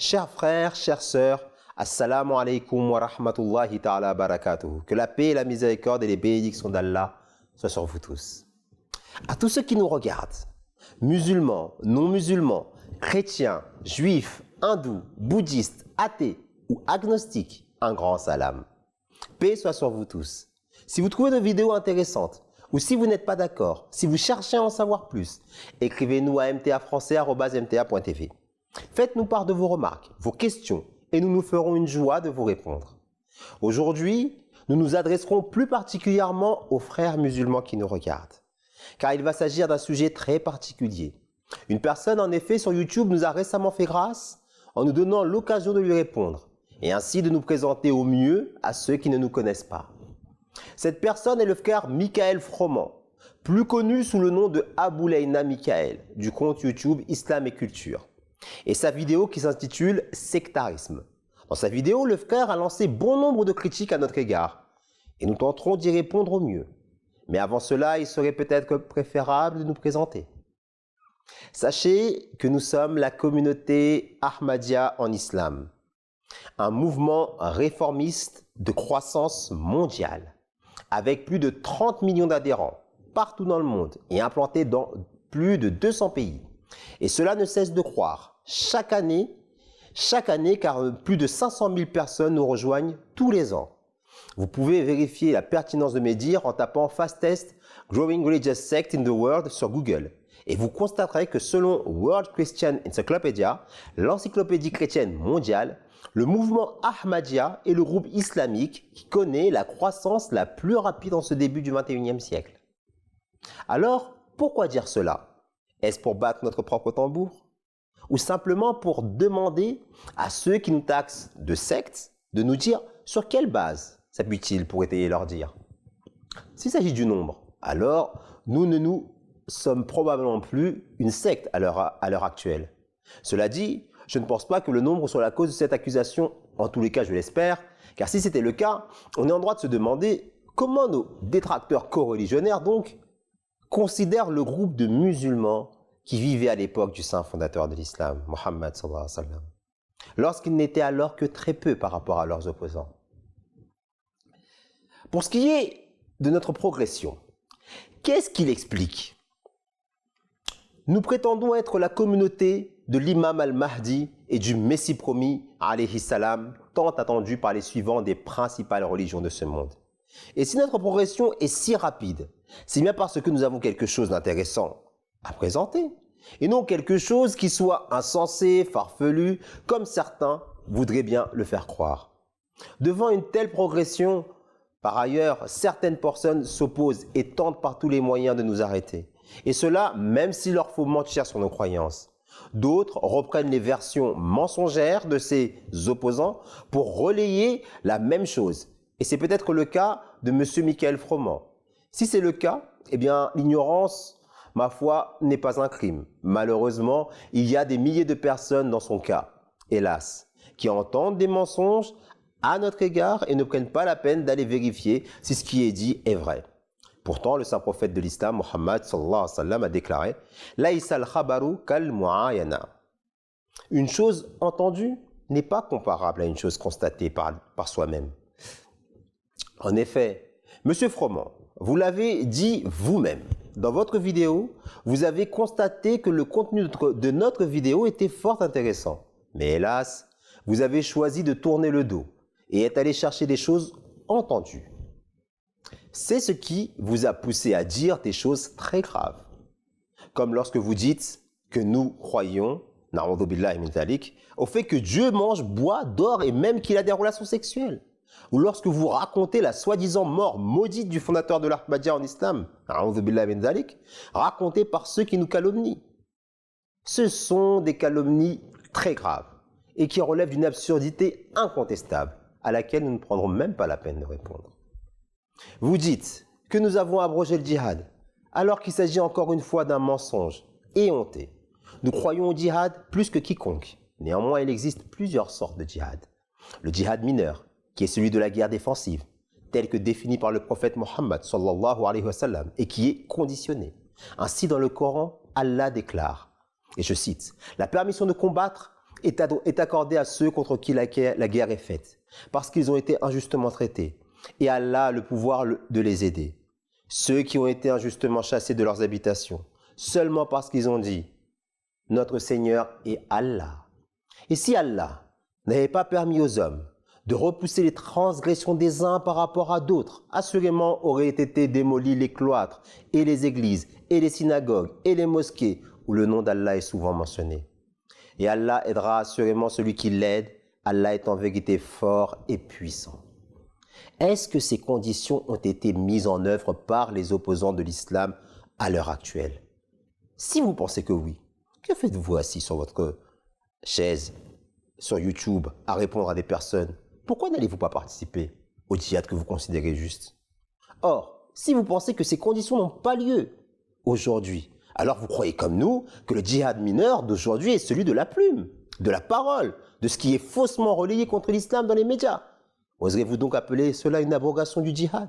Chers frères, chères sœurs, assalamu alaikum wa rahmatullahi ta'ala barakatuh. Que la paix, la miséricorde et les bénédictions d'Allah soient sur vous tous. À tous ceux qui nous regardent, musulmans, non-musulmans, chrétiens, juifs, hindous, bouddhistes, athées ou agnostiques, un grand salam. Paix soit sur vous tous. Si vous trouvez nos vidéos intéressantes ou si vous n'êtes pas d'accord, si vous cherchez à en savoir plus, écrivez-nous à mtafrançais@mta.tv. Faites-nous part de vos remarques, vos questions et nous nous ferons une joie de vous répondre. Aujourd'hui, nous nous adresserons plus particulièrement aux frères musulmans qui nous regardent, car il va s'agir d'un sujet très particulier. Une personne en effet sur YouTube nous a récemment fait grâce en nous donnant l'occasion de lui répondre et ainsi de nous présenter au mieux à ceux qui ne nous connaissent pas. Cette personne est le frère Michael Froment, plus connu sous le nom de Aboulaïna Michael, du compte YouTube Islam et Culture, et sa vidéo qui s'intitule « Sectarisme ». Dans sa vidéo, le frère a lancé bon nombre de critiques à notre égard, et nous tenterons d'y répondre au mieux. Mais avant cela, il serait peut-être préférable de nous présenter. Sachez que nous sommes la communauté Ahmadiyya en islam, un mouvement réformiste de croissance mondiale, avec plus de 30 millions d'adhérents partout dans le monde et implantés dans plus de 200 pays. Et cela ne cesse de croître chaque année car plus de 500 000 personnes nous rejoignent tous les ans. Vous pouvez vérifier la pertinence de mes dires en tapant Fastest Growing Religious Sect in the World sur Google. Et vous constaterez que selon World Christian Encyclopedia, l'encyclopédie chrétienne mondiale, le mouvement Ahmadiyya est le groupe islamique qui connaît la croissance la plus rapide en ce début du XXIe siècle. Alors, pourquoi dire cela? Est-ce pour battre notre propre tambour? Ou simplement pour demander à ceux qui nous taxent de sectes de nous dire sur quelle base s'appuient-ils pour étayer leur dire? S'il s'agit du nombre, alors nous ne nous sommes probablement plus une secte à l'heure actuelle. Cela dit, je ne pense pas que le nombre soit la cause de cette accusation, en tous les cas je l'espère, car si c'était le cas, on est en droit de se demander comment nos détracteurs coreligionnaires donc considèrent le groupe de musulmans qui vivaient à l'époque du saint fondateur de l'islam, Mohammed sallallahu alayhi wa sallam, lorsqu'ils n'étaient alors que très peu par rapport à leurs opposants. Pour ce qui est de notre progression, qu'est-ce qu'il explique? Nous prétendons être la communauté de l'imam al-Mahdi et du Messie promis, alayhi salam, tant attendu par les suivants des principales religions de ce monde. Et si notre progression est si rapide, c'est bien parce que nous avons quelque chose d'intéressant à présenter, et non quelque chose qui soit insensé, farfelu, comme certains voudraient bien le faire croire. Devant une telle progression, par ailleurs, certaines personnes s'opposent et tentent par tous les moyens de nous arrêter. Et cela, même s'il leur faut mentir sur nos croyances. D'autres reprennent les versions mensongères de ces opposants pour relayer la même chose. Et c'est peut-être le cas de M. Michael Froment. Si c'est le cas, eh bien, l'ignorance, ma foi, n'est pas un crime. Malheureusement, il y a des milliers de personnes dans son cas, hélas, qui entendent des mensonges à notre égard et ne prennent pas la peine d'aller vérifier si ce qui est dit est vrai. Pourtant, le saint prophète de l'islam, Mohammed sallallahu alayhi wa sallam, a déclaré « Laïsa al-khabaru kal-mu'ayana ». Une chose entendue n'est pas comparable à une chose constatée par soi-même. En effet, Monsieur Froment, vous l'avez dit vous-même. Dans votre vidéo, vous avez constaté que le contenu de notre vidéo était fort intéressant. Mais hélas, vous avez choisi de tourner le dos et êtes allé chercher des choses entendues. C'est ce qui vous a poussé à dire des choses très graves. Comme lorsque vous dites que nous croyons, na'oudhu billahi min dhalik, au fait que Dieu mange, boit, dort et même qu'il a des relations sexuelles. Ou lorsque vous racontez la soi-disant mort maudite du fondateur de l'Ahmadiyya en islam, na'oudhu billahi min dhalik, racontée par ceux qui nous calomnient. Ce sont des calomnies très graves et qui relèvent d'une absurdité incontestable à laquelle nous ne prendrons même pas la peine de répondre. Vous dites que nous avons abrogé le djihad, alors qu'il s'agit encore une fois d'un mensonge éhonté. Nous croyons au djihad plus que quiconque. Néanmoins, il existe plusieurs sortes de djihad. Le djihad mineur, qui est celui de la guerre défensive, tel que défini par le prophète Mohammed sallallahu alayhi wa sallam, et qui est conditionné. Ainsi, dans le Coran, Allah déclare, et je cite, « La permission de combattre est accordé à ceux contre qui la guerre est faite, parce qu'ils ont été injustement traités, et Allah a le pouvoir de les aider. Ceux qui ont été injustement chassés de leurs habitations, seulement parce qu'ils ont dit « Notre Seigneur est Allah ». Et si Allah n'avait pas permis aux hommes de repousser les transgressions des uns par rapport à d'autres, assurément auraient été démolis les cloîtres et les églises et les synagogues et les mosquées où le nom d'Allah est souvent mentionné. Et Allah aidera assurément celui qui l'aide, Allah est en vérité fort et puissant. Est-ce que ces conditions ont été mises en œuvre par les opposants de l'islam à l'heure actuelle? Si vous pensez que oui, que faites-vous assis sur votre chaise, sur YouTube, à répondre à des personnes? Pourquoi n'allez-vous pas participer au djihad que vous considérez juste? Or, si vous pensez que ces conditions n'ont pas lieu aujourd'hui, alors vous croyez comme nous que le djihad mineur d'aujourd'hui est celui de la plume, de la parole, de ce qui est faussement relayé contre l'islam dans les médias. Oserez-vous donc appeler cela une abrogation du djihad?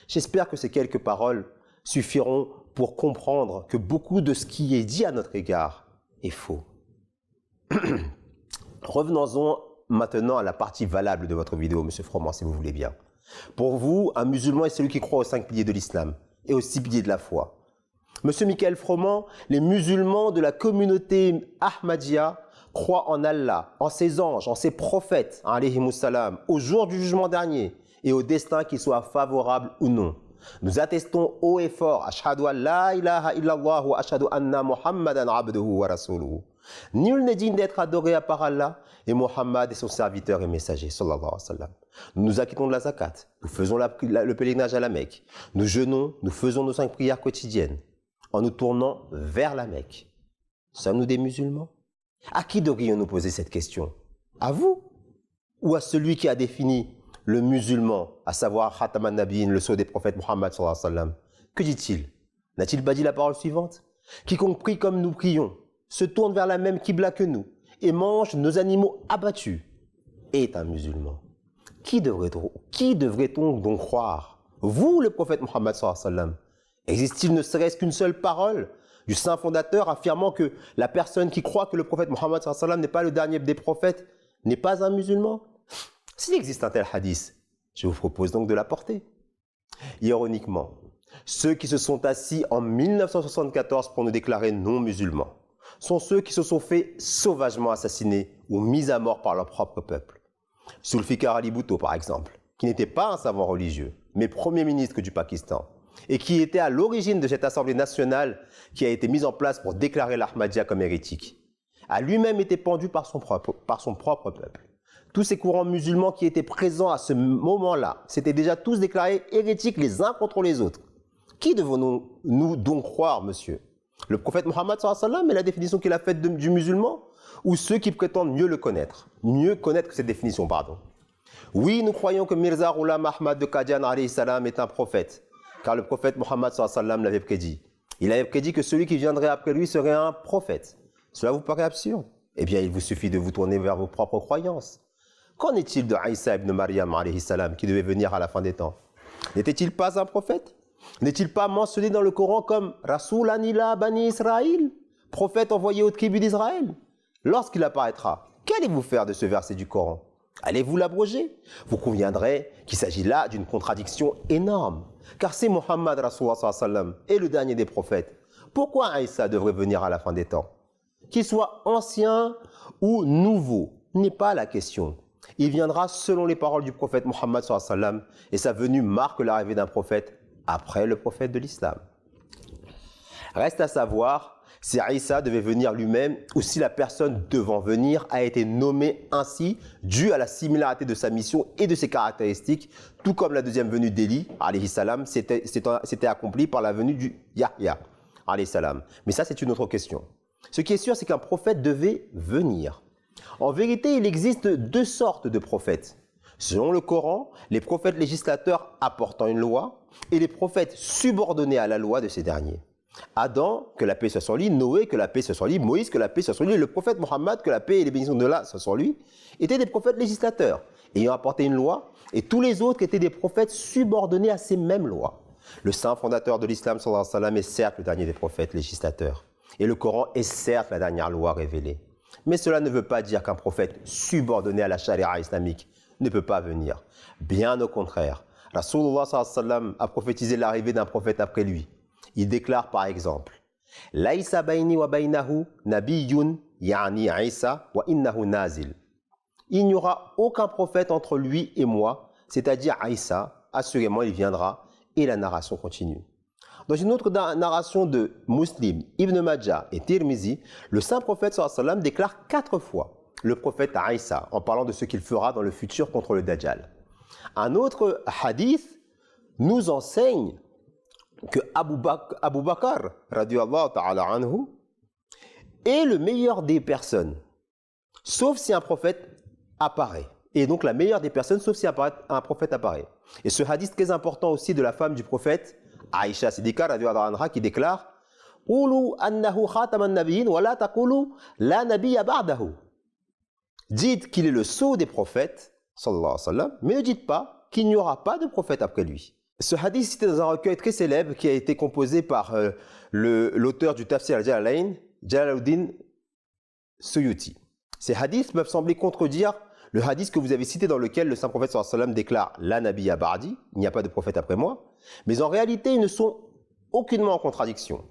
J'espère que ces quelques paroles suffiront pour comprendre que beaucoup de ce qui est dit à notre égard est faux. Revenons-en maintenant à la partie valable de votre vidéo, M. Froment, si vous voulez bien. Pour vous, un musulman est celui qui croit aux 5 piliers de l'islam et aux 6 piliers de la foi. Monsieur Michael Froment, les musulmans de la communauté Ahmadiyya croient en Allah, en ses anges, en ses prophètes, alayhimus salam, au jour du jugement dernier et au destin qu'il soit favorable ou non. Nous attestons haut et fort, ashhadu an la ilaha illallah wa ashhadu anna Muhammadan abduhu wa rasuluhu. Nul n'est digne d'être adoré à part Allah et Mohammed est son serviteur et messager, sallallahu alayhi wa sallam. Nous nous acquittons de la zakat, nous faisons le pèlerinage à la Mecque, nous jeûnons, nous faisons nos 5 prières quotidiennes en nous tournant vers la Mecque. Sommes-nous des musulmans? À qui devrions-nous poser cette question? À vous? Ou à celui qui a défini le musulman, à savoir Khatam an-Nabiyyin, le sceau des prophètes Muhammad sallallahu alayhi wa sallam? Que dit-il? N'a-t-il pas dit la parole suivante? Quiconque prie comme nous prions, se tourne vers la même qibla que nous et mange nos animaux abattus est un musulman. Qui devrait-on donc croire? Vous, le prophète Muhammad sallallahu alayhi wa sallam? Existe-t-il ne serait-ce qu'une seule parole du saint fondateur affirmant que la personne qui croit que le prophète Muhammad sallallahu alayhi wa sallam n'est pas le dernier des prophètes n'est pas un musulman? S'il existe un tel hadith, je vous propose donc de l'apporter. Ironiquement, ceux qui se sont assis en 1974 pour nous déclarer non musulmans sont ceux qui se sont fait sauvagement assassiner ou mis à mort par leur propre peuple. Zulfikar Ali Bhutto, par exemple, qui n'était pas un savant religieux, mais Premier ministre du Pakistan, et qui était à l'origine de cette assemblée nationale qui a été mise en place pour déclarer l'Ahmadiyya comme hérétique, a lui-même été pendu par son propre peuple. Tous ces courants musulmans qui étaient présents à ce moment-là s'étaient déjà tous déclarés hérétiques les uns contre les autres. Qui devons-nous donc croire, monsieur? Le prophète Muhammad sallallahu alayhi wa sallam et la définition qu'il a faite du musulman? Ou ceux qui prétendent mieux connaître que cette définition, pardon? Oui, nous croyons que Mirza Ghulam Ahmad de Qadian alayhi salam est un prophète, car le prophète Muhammad sallallahu alayhi wa sallam l'avait prédit. Il avait prédit que celui qui viendrait après lui serait un prophète. Cela vous paraît absurde? Eh bien, il vous suffit de vous tourner vers vos propres croyances. Qu'en est-il de Isa ibn Maryam alayhi salam qui devait venir à la fin des temps? N'était-il pas un prophète? N'est-il pas mentionné dans le Coran comme Rasulan ila Bani Israël, prophète envoyé aux tribus d'Israël? Lorsqu'il apparaîtra, qu'allez-vous faire de ce verset du Coran? Allez-vous l'abroger? Vous conviendrez qu'il s'agit là d'une contradiction énorme. Car c'est Muhammad Rasulullah sallallahu alayhi wa sallam et le dernier des prophètes. Pourquoi Isa devrait venir à la fin des temps? Qu'il soit ancien ou nouveau n'est pas la question. Il viendra selon les paroles du prophète Muhammad sallallahu alayhi wa sallam et sa venue marque l'arrivée d'un prophète après le prophète de l'islam. Reste à savoir si Isa devait venir lui-même ou si la personne devant venir a été nommée ainsi dû à la similarité de sa mission et de ses caractéristiques, tout comme la deuxième venue d'Élie, alayhi salam, s'était accomplie par la venue du Yahya, alayhi salam. Mais ça, c'est une autre question. Ce qui est sûr, c'est qu'un prophète devait venir. En vérité, il existe 2 sortes de prophètes. Selon le Coran, les prophètes législateurs apportant une loi et les prophètes subordonnés à la loi de ces derniers. Adam, que la paix soit sur lui, Noé, que la paix soit sur lui, Moïse, que la paix soit sur lui, le prophète Mohammed, que la paix et les bénédictions de Allah soient sur lui, étaient des prophètes législateurs, ayant apporté une loi, et tous les autres étaient des prophètes subordonnés à ces mêmes lois. Le saint fondateur de l'islam, sallallahu alayhi wa sallam, est certes le dernier des prophètes législateurs, et le Coran est certes la dernière loi révélée. Mais cela ne veut pas dire qu'un prophète subordonné à la charia islamique ne peut pas venir. Bien au contraire, Rasulullah sallallahu alayhi wa sallam a prophétisé l'arrivée d'un prophète après lui. Il déclare par exemple « Laïsa bayni wa baynahu nabiyyun ya'ni Isa wa innahu nazil » Il n'y aura aucun prophète entre lui et moi, c'est-à-dire Isa, assurément il viendra, et la narration continue. Dans une autre narration de Muslim, Ibn Majah et Tirmizi, le saint prophète sallallahu alayhi wa sallam déclare 4 fois le prophète Isa en parlant de ce qu'il fera dans le futur contre le Dajjal. Un autre hadith nous enseigne que Abu Bakr, radiyallahu ta'ala anhu, est le meilleur des personnes, sauf si un prophète apparaît. Et donc la meilleure des personnes, sauf si un prophète apparaît. Et ce hadith très important aussi de la femme du prophète, Aïcha Siddiqa radiyallahu anha, qui déclare « Qulu annahu khataman nabiyyin wa la taqulu la nabiyya ba'dahu » Dites qu'il est le sceau des prophètes, sallallahu alayhi wa sallam, mais ne dites pas qu'il n'y aura pas de prophète après lui. Ce hadith cité dans un recueil très célèbre qui a été composé par l'auteur du Tafsir al-Jalalayn, Jalaluddin Suyuti. Ces hadiths peuvent sembler contredire le hadith que vous avez cité dans lequel le saint prophète sallallahu alayhi wa sallam déclare « La nabiyya ba'di » il n'y a pas de prophète après moi, mais en réalité ils ne sont aucunement en contradiction.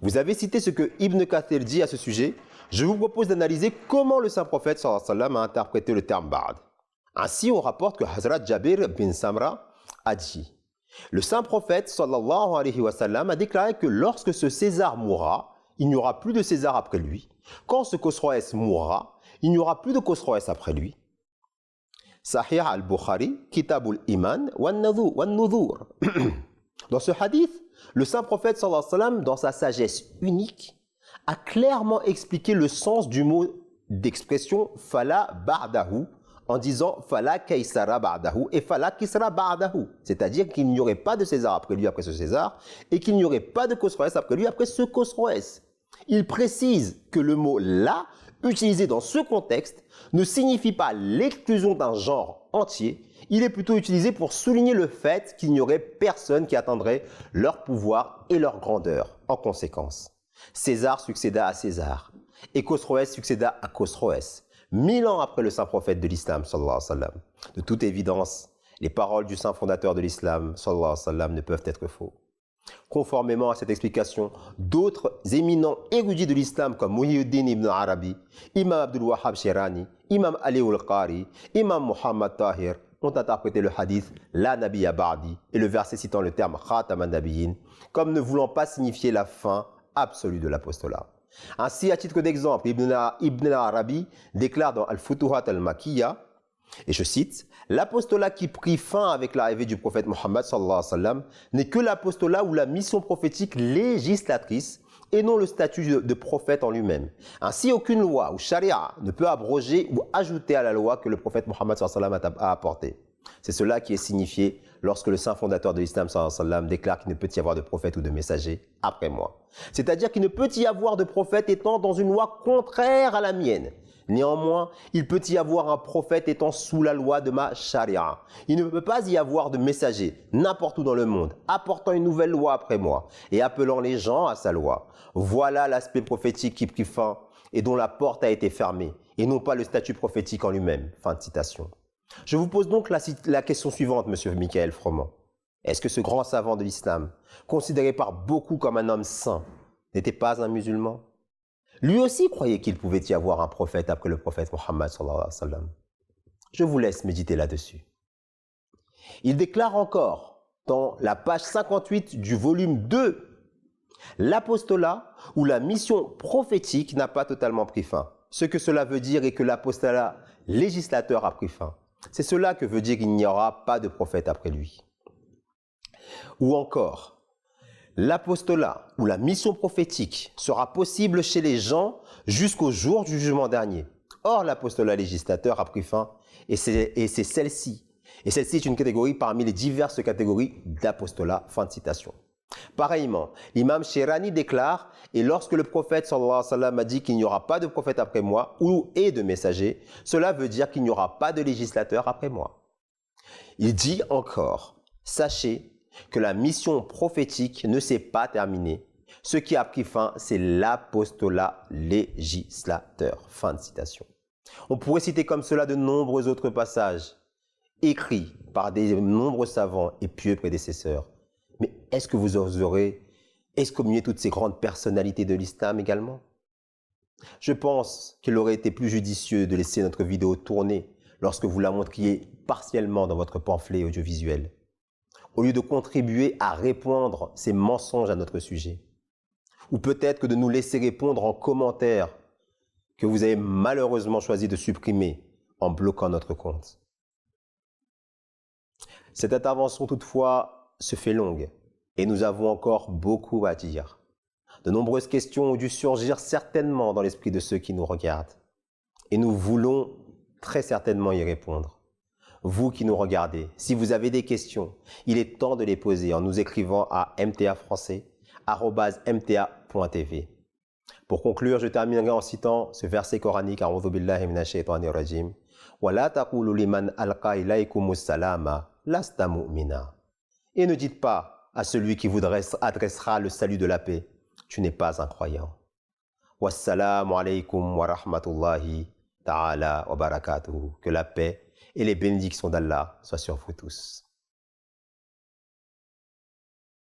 Vous avez cité ce que Ibn Kathir dit à ce sujet. Je vous propose d'analyser comment le saint prophète sallallahu alayhi wa sallam a interprété le terme Ba'd. Ainsi, on rapporte que Hazrat Jabir bin Samra a dit « Le saint prophète sallallahu alayhi wa sallam a déclaré que lorsque ce César mourra, il n'y aura plus de César après lui. Quand ce Khosroès mourra, il n'y aura plus de Khosroès après lui. » Sahih al-Bukhari, Kitabul Iman, wan-Nudhur. Dans ce hadith, le saint prophète sallallahu alayhi wa sallam, dans sa sagesse unique, a clairement expliqué le sens du mot d'expression « Fala ba'dahu » en disant « Fala kaysara ba'dahu » et « Fala kisra ba'dahu », c'est-à-dire qu'il n'y aurait pas de César après lui, après ce César, et qu'il n'y aurait pas de Khosroès après lui, après ce Khosroès. Il précise que le mot « la » utilisé dans ce contexte ne signifie pas l'exclusion d'un genre entier, il est plutôt utilisé pour souligner le fait qu'il n'y aurait personne qui atteindrait leur pouvoir et leur grandeur en conséquence. César succéda à César et Khosroès succéda à Khosroès, 1000 ans après le saint prophète de l'islam, sallallahu alayhi wa sallam. De toute évidence, les paroles du saint fondateur de l'islam, sallallahu alayhi wa sallam, ne peuvent être faux. Conformément à cette explication, d'autres éminents érudits de l'islam comme Muhyiddin ibn Arabi, Imam Abdul Wahhab Shirani, Imam Ali al-Qari, Imam Muhammad Tahir ont interprété le hadith « La nabiyya ba'di » et le verset citant le terme « Khataman nabiyyin » comme ne voulant pas signifier la fin absolue de l'apostolat. Ainsi, à titre d'exemple, Ibn Arabi déclare dans Al-Futuhat al-Makiyya, et je cite, « L'apostolat qui prit fin avec l'arrivée du prophète Mohammed sallallahu alayhi wa sallam n'est que l'apostolat ou la mission prophétique législatrice et non le statut de prophète en lui-même. Ainsi, aucune loi ou charia ne peut abroger ou ajouter à la loi que le prophète Mohammed sallallahu alayhi wa sallam a apportée. C'est cela qui est signifié lorsque le saint fondateur de l'islam sallallahu alayhi wa sallam déclare qu'il ne peut y avoir de prophète ou de messager après moi. C'est-à-dire qu'il ne peut y avoir de prophète étant dans une loi contraire à la mienne. Néanmoins, il peut y avoir un prophète étant sous la loi de ma charia. Il ne peut pas y avoir de messager n'importe où dans le monde, apportant une nouvelle loi après moi et appelant les gens à sa loi. Voilà l'aspect prophétique qui prit fin et dont la porte a été fermée, et non pas le statut prophétique en lui-même. Fin de citation. Je vous pose donc la question suivante, monsieur Michael Froment. Est-ce que ce grand savant de l'islam, considéré par beaucoup comme un homme saint, n'était pas un musulman? Lui aussi croyait qu'il pouvait y avoir un prophète après le prophète Mohammed sallallahu alayhi wa sallam. Je vous laisse méditer là-dessus. Il déclare encore dans la page 58 du volume 2, l'apostolat ou la mission prophétique n'a pas totalement pris fin. Ce que cela veut dire est que l'apostolat législateur a pris fin. C'est cela que veut dire qu'il n'y aura pas de prophète après lui. Ou encore, l'apostolat ou la mission prophétique sera possible chez les gens jusqu'au jour du jugement dernier. Or, l'apostolat législateur a pris fin et c'est celle-ci. Et celle-ci est une catégorie parmi les diverses catégories d'apostolat. Fin de citation. Pareillement, l'imam Shirani déclare « Et lorsque le prophète sallallahu alayhi wa sallam a dit qu'il n'y aura pas de prophète après moi ou et de messager, cela veut dire qu'il n'y aura pas de législateur après moi. » Il dit encore « Sachez que la mission prophétique ne s'est pas terminée, Ce qui a pris fin, c'est l'apostolat législateur. Fin de citation. On pourrait citer comme cela de nombreux autres passages écrits par de nombreux savants et pieux prédécesseurs. Mais est-ce que vous oserez excommunier toutes ces grandes personnalités de l'islam également? Je pense qu'il aurait été plus judicieux de laisser notre vidéo tourner lorsque vous la montriez partiellement dans votre pamphlet audiovisuel, au lieu de contribuer à répandre ces mensonges à notre sujet. Ou peut-être que de nous laisser répondre en commentaire que vous avez malheureusement choisi de supprimer en bloquant notre compte. Cette intervention toutefois se fait longue et nous avons encore beaucoup à dire. De nombreuses questions ont dû surgir certainement dans l'esprit de ceux qui nous regardent et nous voulons très certainement y répondre. Vous qui nous regardez, si vous avez des questions, il est temps de les poser en nous écrivant à mtafrançais@mta.tv. Pour conclure, je terminerai en citant ce verset coranique A'udhu billahi minash shaitanir rajim. Wa la taqulu liman alqa ilaykumus salama lasta mu'mina. Et ne dites pas à celui qui vous adressera le salut de la paix, tu n'es pas un croyant. Wassalamu alaykum wa rahmatullahi ta'ala wa barakatuhu. Que la paix et les bénédictions d'Allah soient sur vous tous.